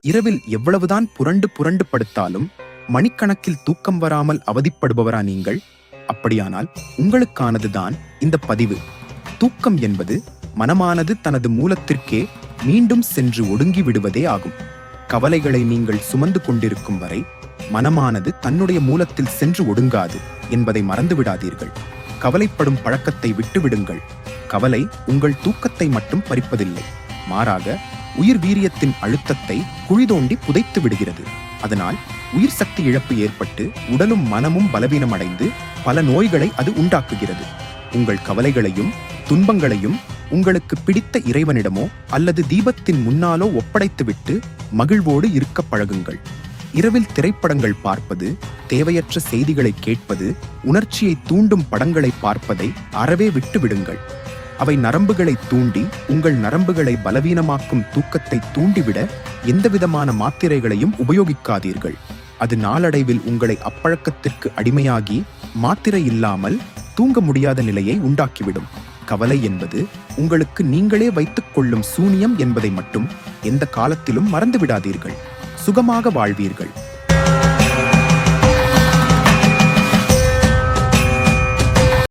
இரவில் எவ்வளவுதான் புரண்டு புரண்டு படுத்தாலும் மணிக்கணக்கில் தூக்கம் வராமல் அவதிப்படுபவரா நீங்கள்? அப்படியானால் உங்களுக்கானதுதான் இந்த பதிவு. தூக்கம் என்பது மனமானது தனது மூலத்திற்கே மீண்டும் சென்று ஒடுங்கி விடுவதே ஆகும். கவலைகளை நீங்கள் சுமந்து கொண்டிருக்கும் வரை மனமானது தன்னுடைய மூலத்தில் சென்று ஒடுங்காது என்பதை மறந்துவிடாதீர்கள். கவலைப்படும் பழக்கத்தை விட்டுவிடுங்கள். கவலை உங்கள் தூக்கத்தை மட்டும் பறிப்பதில்லை, மாறாக உயிர் வீரியத்தின் அழுத்தத்தை குழிதோண்டி புதைத்து விடுகிறது. அதனால் உயிர் சக்தி இழப்பு ஏற்பட்டு உடலும் மனமும் பலவீனம் அடைந்து பல நோய்களை அது உண்டாக்குகிறது. உங்கள் கவலைகளையும் துன்பங்களையும் உங்களுக்கு பிடித்த இறைவனிடமோ அல்லது தீபத்தின் முன்னாலோ ஒப்படைத்துவிட்டு மகிழ்வோடு இருக்க பழகுங்கள். இரவில் திரைப்படங்கள் பார்ப்பது, தேவையற்ற செய்திகளை கேட்பது, உணர்ச்சியை தூண்டும் படங்களை பார்ப்பதை அறவே விட்டுவிடுங்கள். அவை நரம்புகளை தூண்டி உங்கள் நரம்புகளை பலவீனமாக்கும் தூக்கத்தை தூண்டிவிட எந்தவிதமான மாத்திரைகளையும் உபயோகிக்காதீர்கள். அது நாளடைவில் உங்களை அப்பழக்கத்திற்கு அடிமையாகி மாத்திரை இல்லாமல் தூங்க முடியாத நிலையை உண்டாக்கிவிடும். கவலை என்பது உங்களுக்கு நீங்களே வைத்துக் கொள்ளும் சூனியம் என்பதை மட்டும் எந்த காலத்திலும் மறந்துவிடாதீர்கள். சுகமாக வாழ்வீர்கள்.